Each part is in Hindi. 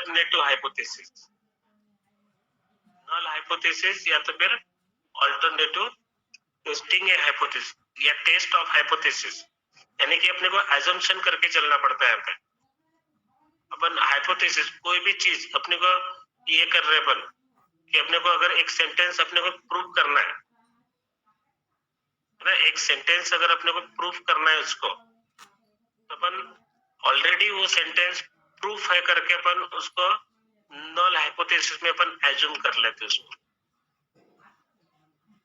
अल्टरनेटिव हाइपोथेसिस, नल हाइपोथेसिस या तो फिर अल्टरनेटिव टेस्टिंग ए हाइपोथेसिस या टेस्ट ऑफ हाइपोथेसिस, यानी कि अपने को एजम्पशन करके चलना पड़ता है। यहाँ पे अपन हाइपोथेसिस कोई भी चीज अपने को ये कर रहे अपन कि अपने को अगर एक सेंटेंस अपने को प्रूव करना है ना, एक सेंटेंस अगर अपने को प्रूफ करना है उसको, तो अपन ऑलरेडी वो सेंटेंस प्रूफ है करके अपन उसको नल हाइपोथेसिस में अपन एज्यूम कर लेते उसको,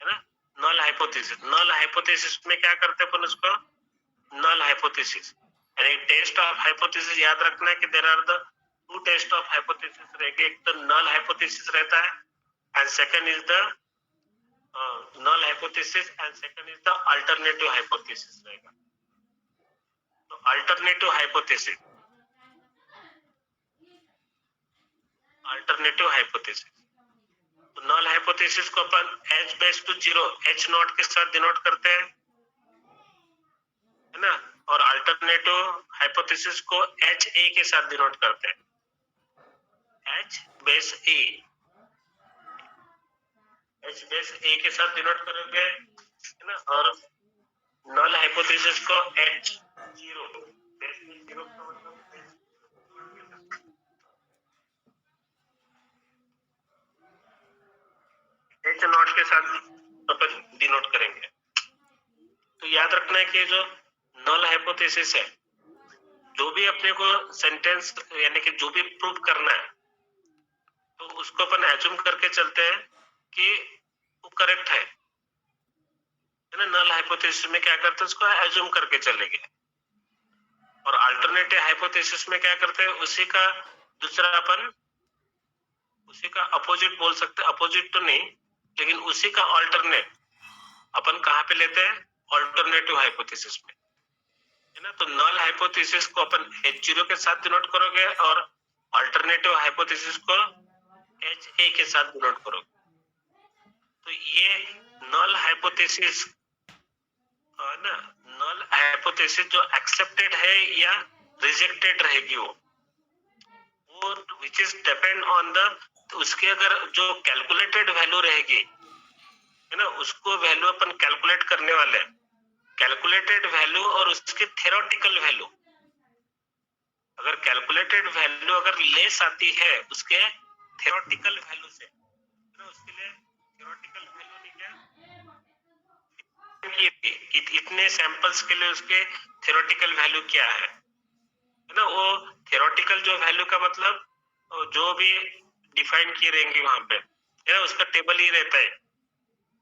है ना। नल हाइपोथेसिस में क्या करते अपन उसको, नल हाइपोथेसिस यानी टेस्ट ऑफ हाइपोथेसिस। याद रखना है कि there are the two test of hypothesis रहेंगे, एक तो नल हाइपोथेसिस रहता है and second is the null hypothesis and second is the alternative hypothesis रहेगा। तो alternative hypothesis तो null hypothesis को अपन h base to 0 h not के साथ डिनोट करते हैं, है ना, और alternative hypothesis को h a के साथ डिनोट करते हैं, h base a के साथ डिनोट करोगे, है ना, और नल हाइपोथेसिस को H0 H नॉट के साथ अपन डिनोट करेंगे। तो याद रखना है कि जो नल हाइपोथेसिस है, जो भी अपने को सेंटेंस यानी कि जो भी प्रूव करना है, तो उसको अपन एज्यूम करके चलते हैं कि वो करेक्ट है ना। नल हाइपोथेसिस में क्या करते हैं, उसको एज्यूम करके चलेंगे, और अल्टरनेटिव हाइपोथेसिस में क्या करते हैं, उसी का दूसरा अपन उसी का अपोजिट बोल सकते हैं, अपोजिट तो नहीं लेकिन उसी का अल्टरनेट अपन कहाँ पे लेते हैं, अल्टरनेटिव हाइपोथेसिस में, है ना। तो नल हाइपोथेसिस को अपन H0 के साथ डिनोट करोगे और अल्टरनेटिव हाइपोथेसिस को HA के साथ डिनोट करोगे। तो ये नल हाइपोथेसिस ना, नल हाइपोथेसिस जो एक्सेप्टेड है या रिजेक्टेड रहेगी वो which is depend on the, तो उसके अगर जो कैलकुलेटेड वैल्यू रहेगी, है ना, उसको वैल्यू अपन कैलकुलेट करने वाले हैं, कैलकुलेटेड वैल्यू और उसके थ्योरेटिकल वैल्यू। अगर कैलकुलेटेड वैल्यू अगर लेस आती है उसके थ्योरेटिकल वैल्यू से, तो उसके लिए थ्योरेटिकल वैल्यू नहीं क्या, इतने सैंपल्स के लिए उसके थ्योरेटिकल वैल्यू क्या है ना। वो थ्योरेटिकल जो वैल्यू का मतलब जो भी डिफाइन किए रहेंगे वहां पे, है ना, उसका टेबल ही रहता है।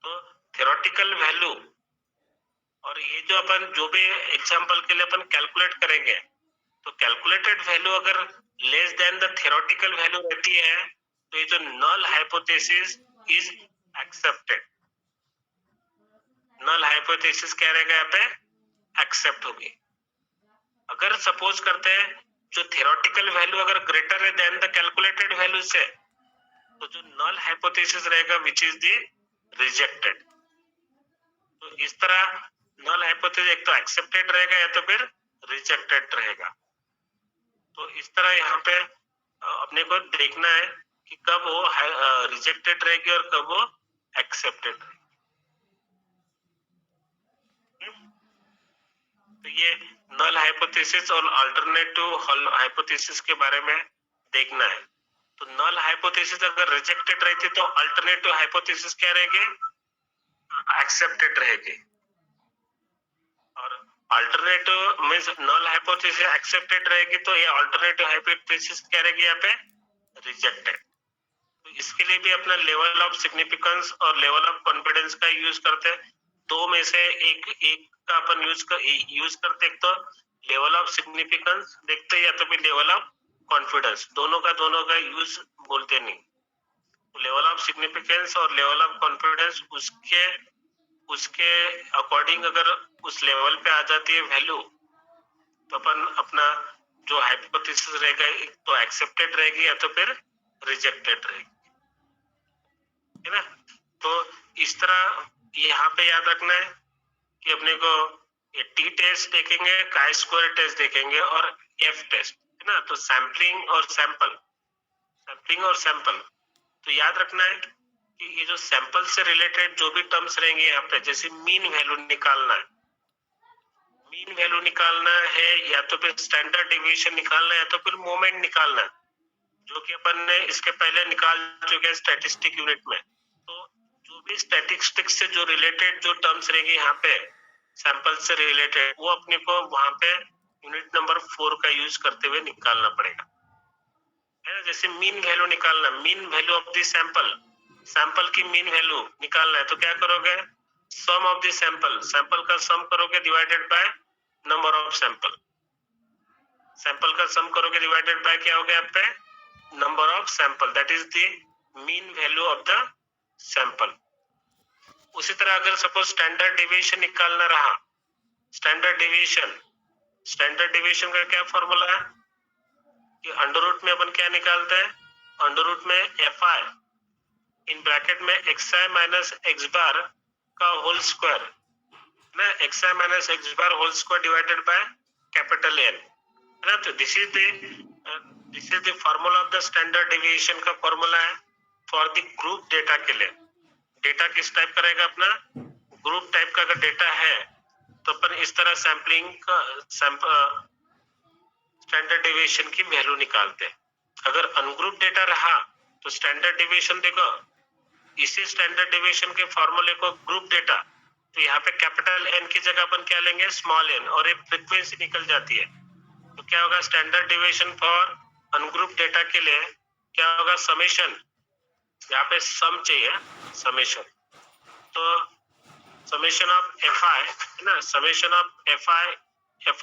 तो थ्योरेटिकल वैल्यू और ये जो अपन जो भी एग्जांपल के लिए अपन कैलकुलेट करेंगे, तो कैलकुलेटेड वैल्यू अगर less than the theoretical value रहती है, तो ये जो null hypothesis is accepted. Null hypothesis क्या रहेगा, यहाँ पे एक्सेप्ट होगी। अगर सपोज करते हैं जो थ्योरेटिकल वैल्यू अगर ग्रेटर है देन द कैलकुलेटेड वैल्यू से, तो जो नल हाइपोथेसिस रहेगा विच इज द रिजेक्टेड। तो इस तरह नल हाइपोथेसिस एक तो एक्सेप्टेड रहेगा या तो फिर रिजेक्टेड रहेगा। तो इस तरह यहाँ पे अपने को देखना है कि कब वो रिजेक्टेड रहेगी और कब वो एक्सेप्टेड रहेगी। तो ये नल हाइपोथेसिस और अल्टरनेटिव हाइपोथेसिस के बारे में देखना है। तो नल हाइपोथेसिस अगर रिजेक्टेड रहती तो अल्टरनेटिव हाइपोथेसिस क्या रहेगी, एक्सेप्टेड रहेगी। और alternative means null hypothesis accepted रहेगी, तो ये अल्टरनेटिव हाइपोथेसिस क्या रहेगी, यहाँ पे रिजेक्टेड। तो इसके लिए भी अपना लेवल ऑफ सिग्निफिकेंस और लेवल ऑफ कॉन्फिडेंस का यूज करते हैं। दो में से एक का अपन यूज करते, एक तो लेवल ऑफ सिग्निफिकेंस देखते या तो फिर लेवल ऑफ कॉन्फिडेंस, दोनों का यूज बोलते नहीं। लेवल ऑफ सिग्निफिकेंस और लेवल ऑफ कॉन्फिडेंस उसके अकॉर्डिंग अगर उस लेवल पे आ जाती है वैल्यू, तो अपन अपना जो हाइपोथेसिस रहेगा एक तो एक्सेप्टेड रहेगी या तो फिर रिजेक्टेड रहेगी, है ना। तो इस तरह यहाँ पे याद रखना है कि अपने को ये टी टेस्ट देखेंगे, chi स्क्वायर टेस्ट देखेंगे और एफ टेस्ट, है ना। तो सैम्पलिंग और सैंपल सैम्पलिंग और सैंपल। तो याद रखना है कि ये जो सैंपल से रिलेटेड जो भी टर्म्स रहेंगे यहाँ पे, जैसे मीन वैल्यू निकालना है, मीन वैल्यू निकालना है, या तो फिर स्टैंडर्ड डिविएशन निकालना है, या तो फिर मोमेंट निकालना है, जो कि अपन ने इसके पहले निकाल चुके हैं स्टैटिस्टिक यूनिट में। तो जो भी स्टैटिस्टिक्स से जो रिलेटेड जो टर्म्स रहेंगे यहाँ पे सैंपल से रिलेटेड, वो अपने को वहां पे यूनिट नंबर 4 का यूज करते हुए निकालना पड़ेगा, है ना। जैसे मीन वैल्यू निकालना, mean value of the sample, sample की मीन वैल्यू निकालना है, तो क्या करोगे, सम ऑफ द सैंपल, सैंपल का सम करोगे divided by number of sample, sample का सम करोगे डिवाइडेड बाय क्या हो गया यहाँ पे, number of sample, that is the mean value of the sample. उसी तरह अगर सपोज स्टैंडर्ड डेविएशन निकालना रहा, स्टैंडर्ड डेविएशन, स्टैंडर्ड डेविएशन का क्या फॉर्मूला है कि अंडर रूट में अपन क्या निकालते हैं, अंडर रूट में एफ आई इन ब्रैकेट में X I minus X bar का होल स्क्वायर ना, X I minus X bar whole square divided by capital N, है ना। तो this is the formula of the standard deviation का फॉर्मूला है फॉर द ग्रुप डेटा के लिए। डेटा किस टाइप का रहेगा अपना, ग्रुप टाइप का अगर डेटा है तो अपन इस तरह सैम्पलिंग का स्टैंडर्ड डेविएशन की वैल्यू निकालते हैं। अगर अनग्रुप डेटा रहा तो स्टैंडर्ड डेविएशन देखो, इसी स्टैंडर्ड डेविएशन के फॉर्मूले को ग्रुप डेटा, तो यहाँ पे कैपिटल एन की जगह अपन क्या लेंगे, स्मॉल एन, और एक फ्रीक्वेंसी निकल जाती है। तो क्या होगा, standard deviation for ungroup data के लिए क्या होगा, समेशन, यहाँ पे सम चाहिए, समेशन, तो समेशन ऑफ एफ आई, है ना, summation of F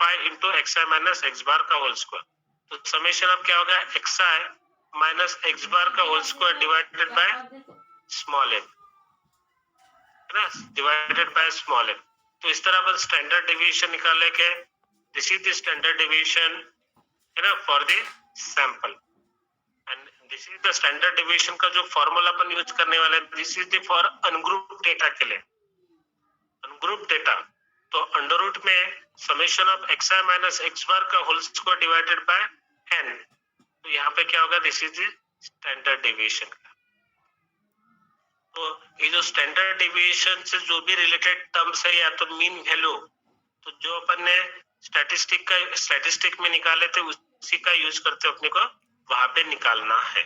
I into X I minus X bar का होल स्क्वायर। तो समेशन ऑफ क्या होगा, X I minus X bar का whole square divided by small N, है ना, डिवाइडेड बाय स्मॉल एन। तो इस तरह अपन स्टैंडर्ड डेविएशन निकाले के, this is the standard deviation, है ना, for the sample, and this is the standard deviation का जो फॉर्मूला अपन यूज करने वाले हैं, this is the for ungroup data के लिए, अनग्रुप डेटा। तो अंडर रूट में summation of X I minus X bar का whole square divided by N, तो यहाँ पे क्या होगा, this is the standard deviation का। तो ये जो स्टैंडर्ड डेविएशन से जो भी रिलेटेड टर्म्स है, या तो मीन वैल्यू, तो जो अपन ने स्टैटिस्टिक में निकाले थे उसी का यूज करते अपने को वहां पे निकालना है।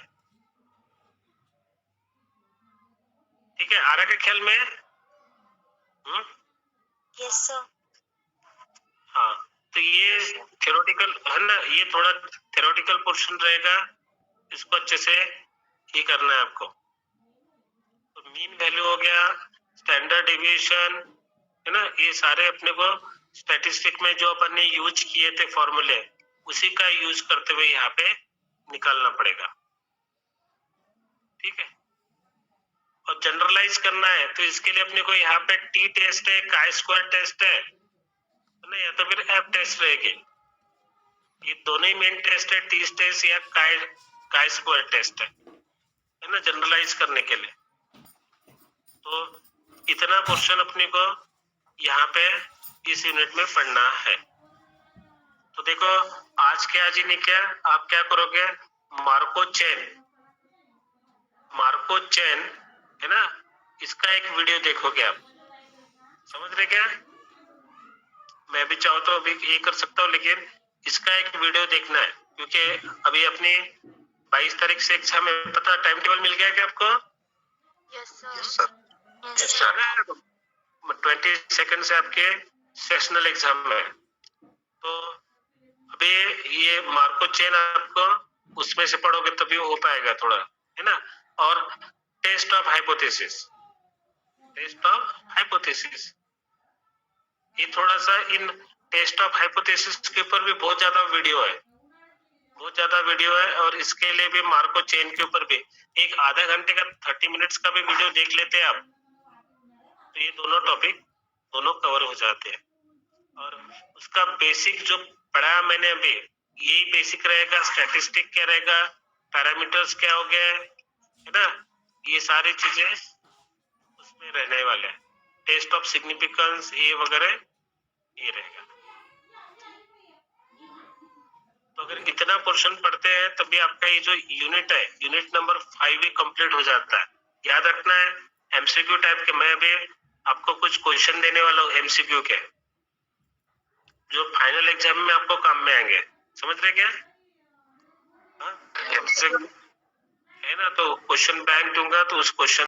ठीक है, आ रहा है ख्याल में? Yes sir. हाँ, तो ये थ्योरेटिकल है ना, ये थोड़ा थ्योरेटिकल पोर्शन रहेगा, इसको अच्छे से ही करना है आपको। तो मीन वैल्यू हो गया, स्टैंडर्ड डेविएशन, है ना, ये सारे अपने को स्टैटिस्टिक में जो अपन ने यूज किए थे फॉर्मूले, उसी का यूज करते हुए यहाँ पे निकालना पड़ेगा। ठीक है, और जनरलाइज करना है तो इसके लिए अपने को यहाँ पे टी टेस्ट है, काई स्क्वायर टेस्ट है ना, या तो फिर एफ टेस्ट रहेगी। ये दोनों ही मेन टेस्ट है, टी टेस्ट या काई स्क्वायर टेस्ट है ना, जनरलाइज करने के लिए। तो इतना क्वेश्चन अपने को यहाँ पे इस यूनिट में पढ़ना है। तो देखो आज के आज ही नहीं, क्या आप क्या करोगे, मार्को चेन है ना, इसका एक वीडियो देखोगे आप, समझ रहे क्या? मैं भी चाहूँ तो अभी ये कर सकता हूँ, लेकिन इसका एक वीडियो देखना है, क्योंकि अभी अपनी 22 तारीख से एग्जाम है। पता टाइम टेबल मिल गया क्या आपको? Yes sir. 22 से आपके सेशनल एग्जाम है। तो अभी ये मार्को चेन आपको उसमें से पढ़ोगे तभी हो पाएगा थोड़ा, है ना। और टेस्ट ऑफ हाइपोथेसिस, ये थोड़ा सा इन टेस्ट ऑफ हाइपोथेसिस के ऊपर भी बहुत ज्यादा वीडियो है, और इसके लिए भी मार्को चेन के ऊपर भी एक आधा घंटे का 30 मिनट्स का भी वीडियो देख लेते हैं आप, तो ये दोनों टॉपिक दोनों कवर हो जाते हैं। और उसका बेसिक जो पढ़ाया मैंने अभी, यही बेसिक रहेगा। स्टैटिस्टिक क्या रहेगा, पैरामीटर्स क्या हो गए, है ना, ये सारी चीजें उसमें रहने वाले हैं। टेस्ट ऑफ सिग्निफिकेंस ये वगैरह ये रहेगा। तो अगर इतना पोर्शन पढ़ते हैं तभी आपका ये जो यूनिट है, यूनिट नंबर 5 ही कंप्लीट हो जाता है। याद रखना है एमसीक्यू टाइप के, मैं अभी आपको कुछ क्वेश्चन देने वाला हूँ एमसीक्यू के, जो फाइनल एग्जाम में आपको काम में आएंगे। समझ रहे क्या? हाँ, है ना? तो क्वेश्चन बैंक दूंगा तो उस क्वेश्चन